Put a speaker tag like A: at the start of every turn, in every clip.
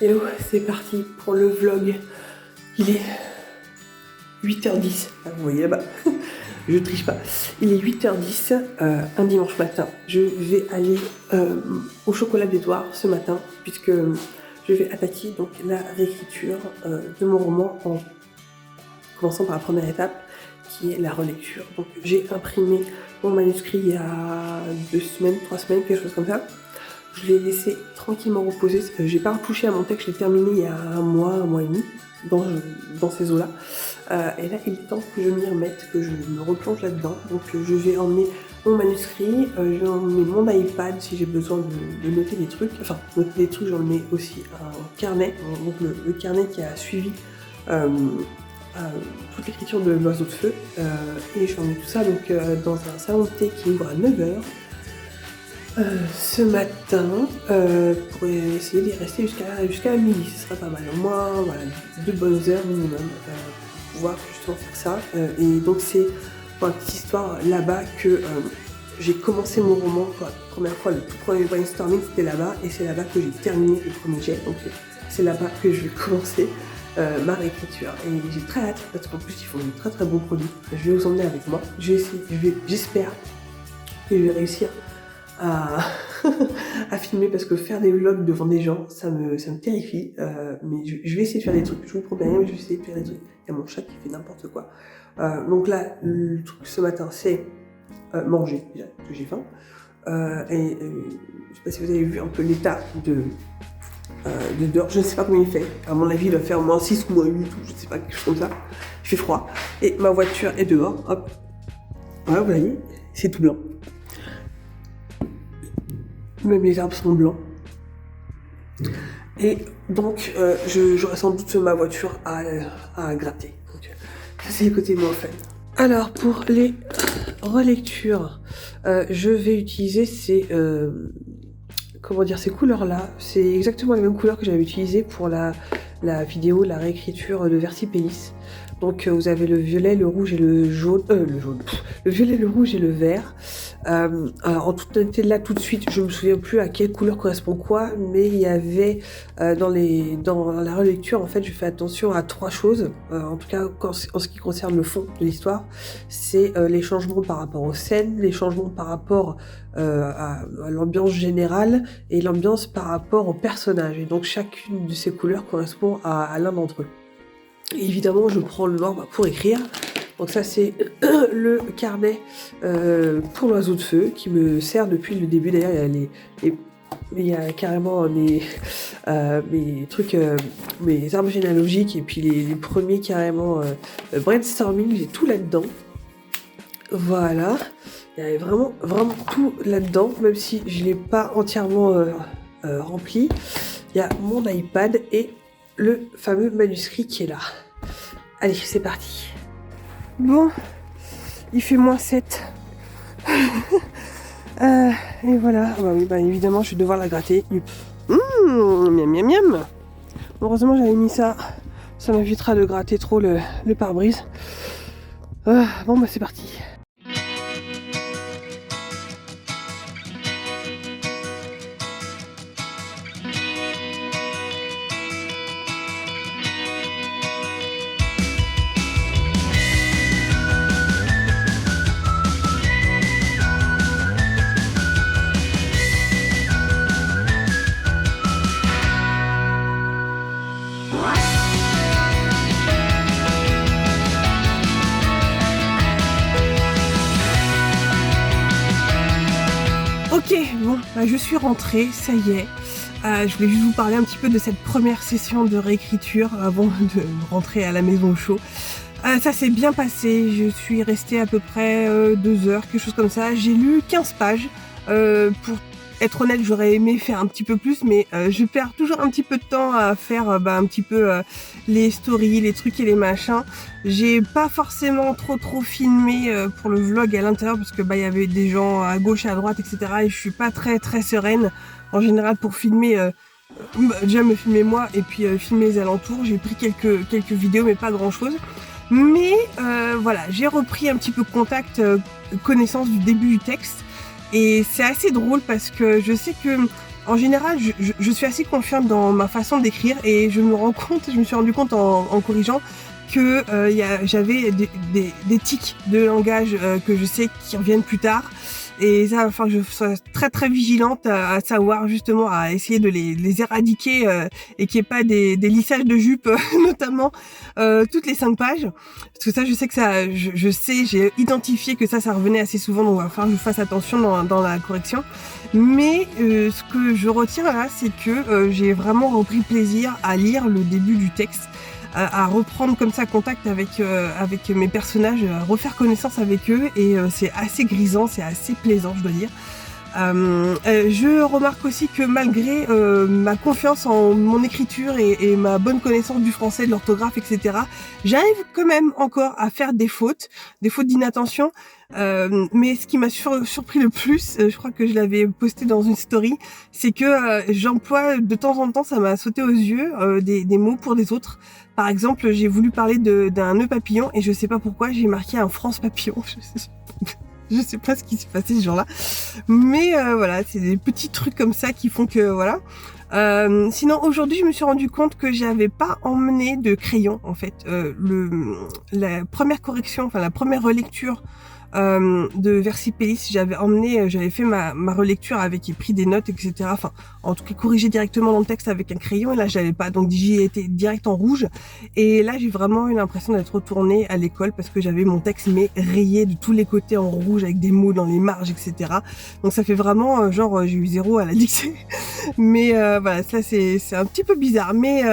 A: Hello, c'est parti pour le vlog. Il est 8h10. Ah, vous voyez là-bas, je triche pas. Il est 8h10, un dimanche matin. Je vais aller au chocolat d'Edouard ce matin, puisque je vais attaquer donc la réécriture de mon roman en commençant par la première étape, qui est la relecture. Donc j'ai imprimé mon manuscrit il y a 2 semaines, 3 semaines, quelque chose comme ça. Je l'ai laissé tranquillement reposer. J'ai pas retouché à mon texte, je l'ai terminé il y a un mois et demi, dans ces eaux-là. Et là, il est temps que je m'y remette, que je me replonge là-dedans. Donc je vais emmener mon manuscrit, je vais emmener mon iPad si j'ai besoin de noter des trucs. Enfin, noter des trucs, j'en mets aussi un carnet, donc le carnet qui a suivi toute l'écriture de l'oiseau de feu. Et je vais emmener tout ça donc, dans un salon de thé qui ouvre à 9h. Ce matin, pour essayer d'y rester jusqu'à midi, ce sera pas mal. Au moins, voilà, 2 bonnes heures minimum pour pouvoir justement faire ça. Et donc c'est pour la petite histoire là-bas que j'ai commencé mon roman pour la première fois. Le tout premier brainstorming c'était là-bas, et c'est là-bas que j'ai terminé le premier jet. Donc c'est là-bas que je vais commencer ma réécriture. Et j'ai très hâte parce qu'en plus ils font de très très bons produits. Je vais vous emmener avec moi. J'espère que je vais réussir à filmer, parce que faire des vlogs devant des gens, ça me terrifie, mais je vais essayer de faire des trucs, je vous promets rien, mais je vais essayer de faire des trucs. Il y a mon chat qui fait n'importe quoi. Donc là, le truc ce matin, c'est manger, déjà, parce que j'ai faim, et je sais pas si vous avez vu un peu l'état de dehors, je ne sais pas combien il fait, à mon avis il doit faire moins 6 ou moins 8, ou je sais pas, quelque chose comme ça, il fait froid, et ma voiture est dehors, hop, voilà, vous voyez, c'est tout blanc. Même les arbres sont blancs. Et donc, j'aurai sans doute ma voiture à gratter. Donc, ça, c'est le côté moins fun. Alors, pour les relectures, je vais utiliser ces couleurs-là. C'est exactement les mêmes couleurs que j'avais utilisées pour la vidéo, la réécriture de Versipellis. Donc, vous avez le violet, le rouge et le jaune. Le violet, le rouge et le vert. Alors en toute honnêteté, là tout de suite, je me souviens plus à quelle couleur correspond quoi, mais il y avait dans la relecture, en fait, je fais attention à 3 choses. En tout cas, en ce qui concerne le fond de l'histoire, c'est les changements par rapport aux scènes, les changements par rapport à l'ambiance générale et l'ambiance par rapport aux personnages. Et donc chacune de ces couleurs correspond à l'un d'entre eux. Et évidemment, je prends le noir pour écrire. Donc ça, c'est le carnet pour l'oiseau de feu qui me sert depuis le début. D'ailleurs, il y a carrément mes trucs, mes arbres généalogiques, et puis les premiers carrément brainstorming, j'ai tout là-dedans. Voilà, il y avait vraiment tout là-dedans, même si je ne l'ai pas entièrement rempli. Il y a mon iPad et le fameux manuscrit qui est là. Allez, c'est parti. Bon, il fait -7. Et voilà. Ah bah oui, bah évidemment, je vais devoir la gratter. Miam miam miam. Heureusement, j'avais mis ça. Ça m'évitera de gratter trop le pare-brise. Bon, bah c'est parti. Ok, bon, bah je suis rentrée, ça y est. Je voulais juste vous parler un petit peu de cette première session de réécriture avant de rentrer à la maison au chaud. Ça s'est bien passé, je suis restée à peu près 2 heures, quelque chose comme ça. J'ai lu 15 pages. Pour être honnête, j'aurais aimé faire un petit peu plus, mais je perds toujours un petit peu de temps à faire un petit peu les stories, les trucs et les machins. J'ai pas forcément trop filmé pour le vlog à l'intérieur, parce que il y avait des gens à gauche et à droite, etc. Et je suis pas très sereine en général pour filmer. Déjà me filmer moi, et puis filmer les alentours. J'ai pris quelques vidéos, mais pas grand chose. Mais voilà, j'ai repris un petit peu contact, connaissance du début du texte. Et c'est assez drôle parce que je sais que En général, je suis assez confiante dans ma façon d'écrire et je me suis rendu compte en corrigeant que j'avais des tics de langage que je sais qui reviennent plus tard. Et ça, enfin, je sois très très vigilante à savoir justement à essayer de les éradiquer et qu'il n'y ait pas des lissages de jupes notamment toutes les 5 pages. Parce que ça, je sais que ça, je sais, j'ai identifié que ça revenait assez souvent, donc il va falloir que je fasse attention dans la correction. Mais ce que je retiens là, c'est que j'ai vraiment repris plaisir à lire le début du texte, à reprendre comme ça contact avec mes personnages, à refaire connaissance avec eux, et c'est assez grisant, c'est assez plaisant, je dois dire. Je remarque aussi que malgré ma confiance en mon écriture et ma bonne connaissance du français, de l'orthographe, etc., j'arrive quand même encore à faire des fautes d'inattention. Mais ce qui m'a surpris le plus, je crois que je l'avais posté dans une story, c'est que j'emploie de temps en temps, ça m'a sauté aux yeux, des mots pour des autres. Par exemple, j'ai voulu parler d'un nœud papillon et je sais pas pourquoi j'ai marqué un France papillon. Je sais pas ce qui s'est passé ce jour-là, mais voilà, c'est des petits trucs comme ça qui font que voilà. Sinon, aujourd'hui, je me suis rendu compte que j'avais pas emmené de crayon en fait. La première correction, enfin la première relecture de Versipellis, j'avais fait ma relecture avec pris des notes, etc. Enfin, en tout cas, corrigé directement dans le texte avec un crayon, et là, j'avais pas, donc j'y étais direct en rouge. Et là, j'ai vraiment eu l'impression d'être retournée à l'école parce que j'avais mon texte mais rayé de tous les côtés en rouge avec des mots dans les marges, etc. Donc ça fait vraiment genre j'ai eu 0 à la dictée. Mais voilà, ça c'est un petit peu bizarre, mais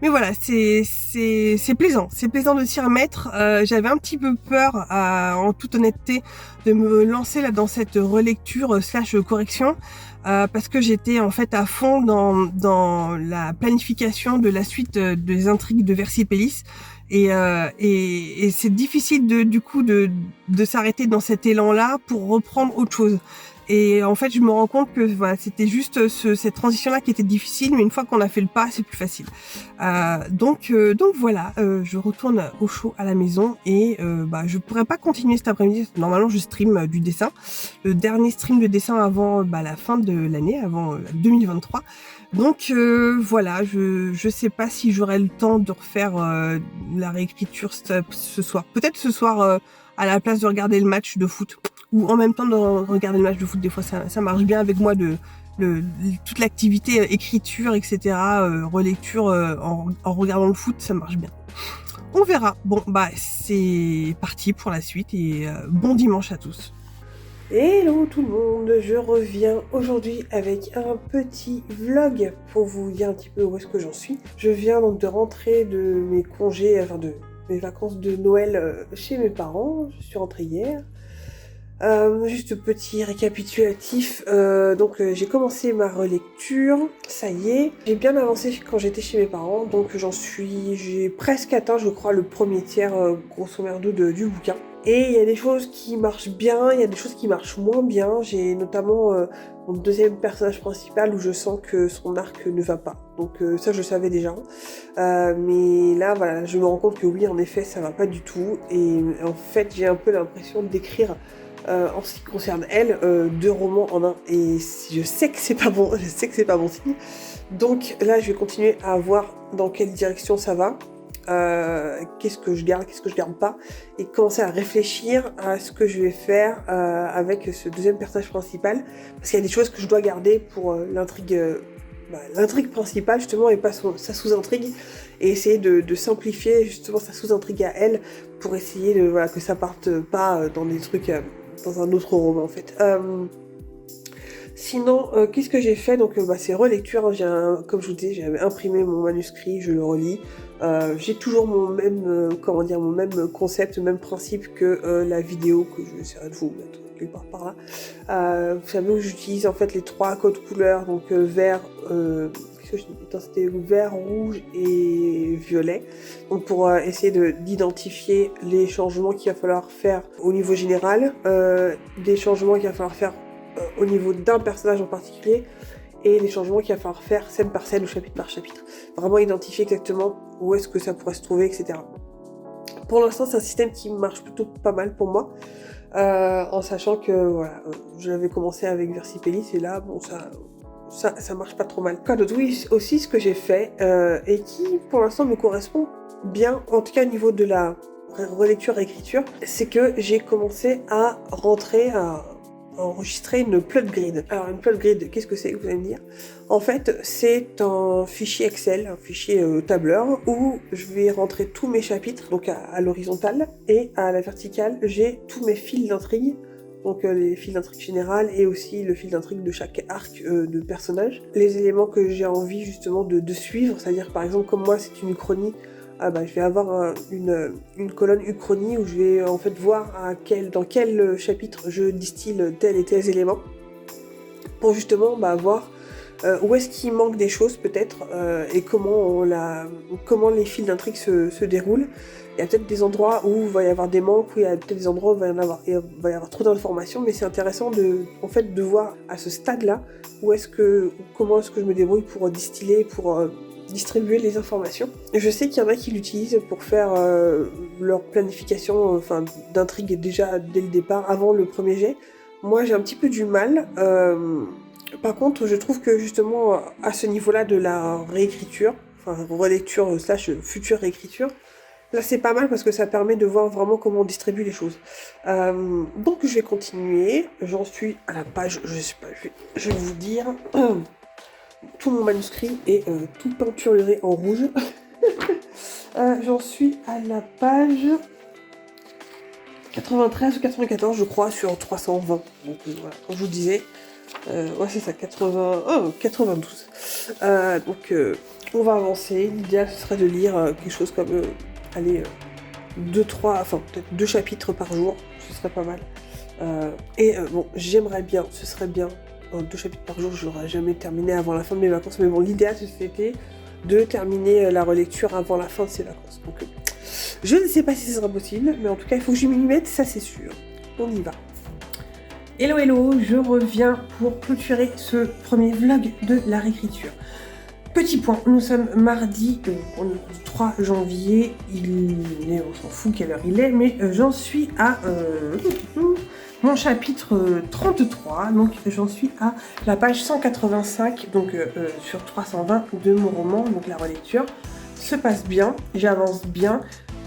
A: voilà, c'est plaisant de s'y remettre. J'avais un petit peu peur, en toute honnêteté, de me lancer là dans cette relecture / correction, parce que j'étais en fait à fond dans la planification de la suite des intrigues de Versipellis. Et c'est difficile du coup de s'arrêter dans cet élan-là pour reprendre autre chose. Et en fait, je me rends compte que voilà, c'était juste cette transition-là qui était difficile, mais une fois qu'on a fait le pas, c'est plus facile. Donc voilà, je retourne au chaud à la maison et je pourrais pas continuer cet après-midi. Normalement, je stream du dessin. Le dernier stream de dessin avant la fin de l'année, avant 2023. Donc voilà, je sais pas si j'aurai le temps de refaire la réécriture ce soir. Peut-être ce soir à la place de regarder le match de foot, ou en même temps de regarder le match de foot. Des fois ça marche bien avec moi, toute l'activité écriture, etc., relecture en regardant le foot, ça marche bien. On verra. Bon, c'est parti pour la suite et bon dimanche à tous. Hello tout le monde, je reviens aujourd'hui avec un petit vlog pour vous dire un petit peu où est-ce que j'en suis. Je viens donc de rentrer de mes congés, enfin de mes vacances de Noël chez mes parents. Je suis rentrée hier. Juste petit récapitulatif, j'ai commencé ma relecture, ça y est, j'ai bien avancé quand j'étais chez mes parents, donc j'ai presque atteint, je crois, le premier tiers, grosso merdo, du bouquin. Et il y a des choses qui marchent bien, il y a des choses qui marchent moins bien. J'ai notamment mon deuxième personnage principal où je sens que son arc ne va pas. Donc ça je le savais déjà. Mais là voilà, je me rends compte que oui, en effet, ça va pas du tout. Et en fait, j'ai un peu l'impression d'écrire en ce qui concerne elle, 2 romans en un, et je sais que c'est pas bon, signe. Donc là, je vais continuer à voir dans quelle direction ça va, qu'est-ce que je garde pas, et commencer à réfléchir à ce que je vais faire avec ce deuxième personnage principal, parce qu'il y a des choses que je dois garder pour l'intrigue principale justement, et pas sa sous-intrigue, et essayer de simplifier justement sa sous-intrigue à elle, pour essayer que ça parte pas dans des trucs dans un autre roman en fait. Sinon, qu'est-ce que j'ai fait? Donc c'est relecture, hein. Comme je vous disais, j'avais imprimé mon manuscrit, je le relis. J'ai toujours mon même concept, le même principe que la vidéo que je vais essayer de vous mettre quelque part par là. Vous savez, j'utilise en fait les 3 codes couleurs, donc vert, c'était vert, rouge et violet. Donc pour essayer d'identifier les changements qu'il va falloir faire au niveau général, des changements qu'il va falloir faire au niveau d'un personnage en particulier, et les changements qu'il va falloir faire scène par scène ou chapitre par chapitre. Vraiment identifier exactement où est-ce que ça pourrait se trouver, etc. Pour l'instant, c'est un système qui marche plutôt pas mal pour moi, en sachant que voilà, je l'avais commencé avec Versipellis, et là, bon, ça marche pas trop mal. Quoi d'autre? Oui, aussi ce que j'ai fait, et qui pour l'instant me correspond bien, en tout cas au niveau de la relecture-écriture, c'est que j'ai commencé à enregistrer une plot grid. Alors une plot grid, qu'est-ce que c'est, vous allez me dire? En fait, c'est un fichier Excel, un fichier tableur, où je vais rentrer tous mes chapitres, donc à l'horizontale, et à la verticale, j'ai tous mes fils d'intrigue, donc les fils d'intrigue générale et aussi le fil d'intrigue de chaque arc de personnage. Les éléments que j'ai envie justement de suivre, c'est-à-dire par exemple comme moi c'est une uchronie, je vais avoir une colonne uchronie où je vais en fait voir dans quel chapitre je distille tel et tel élément pour justement voir où est-ce qu'il manque des choses peut-être et comment les fils d'intrigue se déroulent. Il y a peut-être des endroits où il va y avoir des manques, où il y a peut-être des endroits où il va y avoir trop d'informations, mais c'est intéressant de voir à ce stade-là comment est-ce que je me débrouille pour distiller, pour distribuer les informations. Je sais qu'il y en a qui l'utilisent pour faire leur planification d'intrigue déjà dès le départ, avant le premier jet. Moi j'ai un petit peu du mal. Par contre, je trouve que justement à ce niveau-là de la réécriture, relecture / future réécriture, là c'est pas mal parce que ça permet de voir vraiment comment on distribue les choses. Donc je vais continuer, j'en suis à la page, je vais vous dire, tout mon manuscrit est tout peinturé en rouge. J'en suis à la page 93 ou 94 je crois sur 320. Donc voilà, comme je vous disais, ouais c'est ça, 92. Donc on va avancer, l'idéal ce serait de lire quelque chose comme... peut-être 2 chapitres par jour, ce serait pas mal. J'aimerais bien, ce serait bien, 2 chapitres par jour, je l'aurais jamais terminé avant la fin de mes vacances, mais bon, l'idéal c'était de terminer la relecture avant la fin de ces vacances. Donc, je ne sais pas si ce sera possible, mais en tout cas, il faut que je m'y mette, ça c'est sûr. On y va. Hello, hello, je reviens pour clôturer ce premier vlog de la réécriture. Petit point, nous sommes mardi 3 janvier, on s'en fout quelle heure il est, mais j'en suis à mon chapitre 33, donc j'en suis à la page 185, donc sur 320 de mon roman, donc la relecture se passe bien, j'avance bien.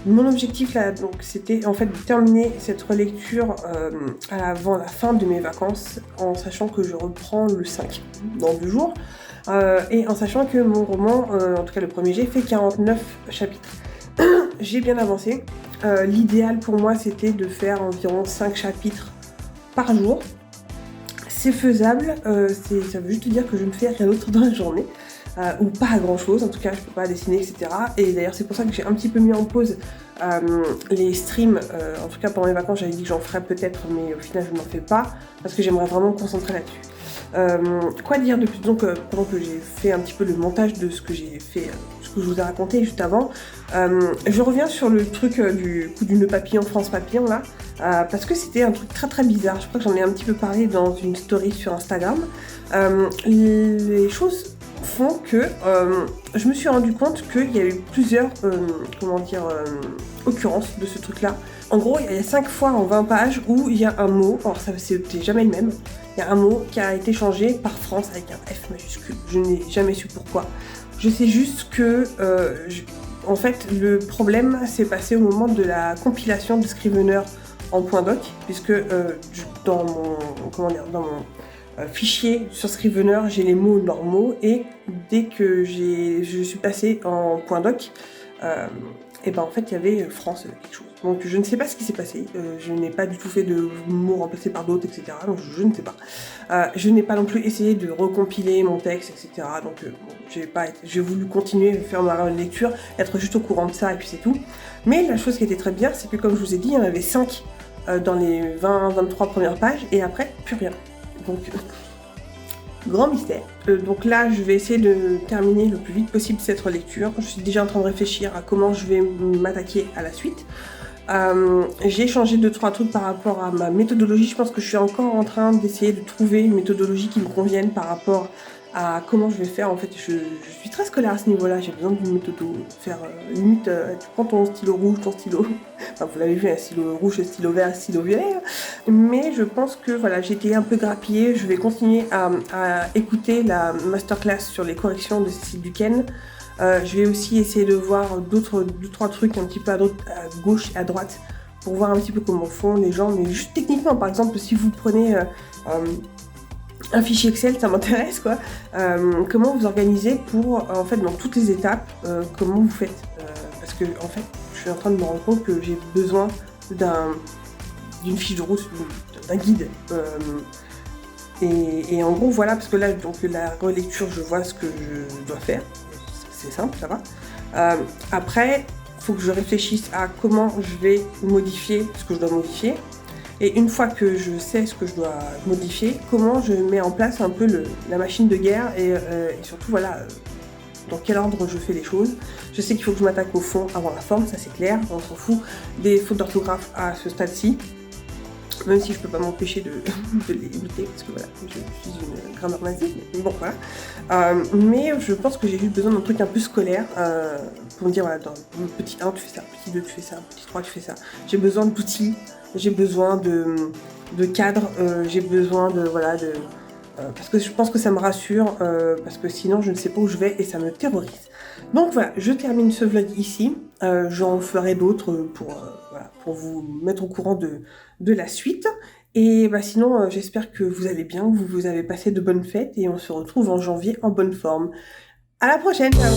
A: Mon objectif là, donc, c'était en fait de terminer cette relecture avant la fin de mes vacances, en sachant que je reprends le 5 dans 2 jours. Et en sachant que mon roman, en tout cas le premier jet, fait 49 chapitres. J'ai bien avancé. L'idéal pour moi c'était de faire environ 5 chapitres par jour. C'est faisable, ça veut juste dire que je ne fais rien d'autre dans la journée. Ou pas à grand chose, en tout cas je peux pas dessiner, etc. Et d'ailleurs c'est pour ça que j'ai un petit peu mis en pause les streams, en tout cas pendant les vacances j'avais dit que j'en ferais peut-être, mais au final je n'en fais pas, parce que j'aimerais vraiment me concentrer là-dessus. Quoi dire de plus? Donc pendant que j'ai fait un petit peu le montage de ce que j'ai fait, ce que je vous ai raconté juste avant, je reviens sur le truc du coup du nœud papillon France Papillon là, parce que c'était un truc très très bizarre. Je crois que j'en ai un petit peu parlé dans une story sur Instagram. Les choses font que je me suis rendu compte qu'il y a eu plusieurs occurrences de ce truc là. En gros il y a 5 fois en 20 pages où il y a un mot, alors ça c'était jamais le même. Il y a un mot qui a été changé par France avec un F majuscule. Je n'ai jamais su pourquoi. Je sais juste que, en fait, le problème s'est passé au moment de la compilation de Scrivener en .doc, puisque dans mon fichier sur Scrivener, j'ai les mots normaux, et dès que je suis passée en .doc, et ben en fait il y avait France quelque chose. Donc je ne sais pas ce qui s'est passé, je n'ai pas du tout fait de mots remplacés par d'autres, etc. Donc je ne sais pas. Je n'ai pas non plus essayé de recompiler mon texte, etc. Donc j'ai voulu continuer à faire ma lecture, être juste au courant de ça et puis c'est tout. Mais la chose qui était très bien, c'est que comme je vous ai dit, il y en avait 5 dans les 20-23 premières pages et après plus rien. Donc grand mystère. Donc là, je vais essayer de terminer le plus vite possible cette relecture. Je suis déjà en train de réfléchir à comment je vais m'attaquer à la suite. J'ai changé 2-3 trucs par rapport à ma méthodologie. Je pense que je suis encore en train d'essayer de trouver une méthodologie qui me convienne par rapport à comment je vais faire. En fait, je suis très scolaire à ce niveau-là, j'ai besoin d'une méthode, faire limite, tu prends ton stylo rouge, ton stylo, enfin vous l'avez vu, un stylo rouge, un stylo vert, un stylo violet, mais je pense que voilà, j'ai été un peu grappillée, je vais continuer à écouter la masterclass sur les corrections de Cécile Duquesne. Je vais aussi essayer de voir deux, trois trucs un petit peu à gauche et à droite pour voir un petit peu comment font les gens, mais juste techniquement, par exemple, si vous prenez un fichier Excel, ça m'intéresse quoi. Comment vous organisez pour, en fait, dans toutes les étapes, comment vous faites parce que, en fait, je suis en train de me rendre compte que j'ai besoin d'une fiche de route, d'un guide. Et en gros, voilà, parce que là, donc la relecture, je vois ce que je dois faire. C'est simple, ça va. Après, il faut que je réfléchisse à comment je vais modifier ce que je dois modifier. Et une fois que je sais ce que je dois modifier, comment je mets en place un peu la machine de guerre et surtout, voilà, dans quel ordre je fais les choses. Je sais qu'il faut que je m'attaque au fond avant la forme, ça c'est clair, on s'en fout des fautes d'orthographe à ce stade-ci. Même si je peux pas m'empêcher de les éviter, parce que voilà, je suis une grammaire nazie, mais bon voilà. Mais je pense que j'ai juste besoin d'un truc un peu scolaire, pour me dire, voilà, dans le petit 1 tu fais ça, petit 2 tu fais ça, petit 3 tu fais ça. J'ai besoin d'outils, j'ai besoin de cadres, j'ai besoin de, voilà, parce que je pense que ça me rassure, parce que sinon je ne sais pas où je vais et ça me terrorise. Donc voilà, je termine ce vlog ici, j'en ferai d'autres voilà, pour vous mettre au courant de la suite. Et bah sinon, j'espère que vous allez bien, que vous avez passé de bonnes fêtes et on se retrouve en janvier en bonne forme. À la prochaine, ciao.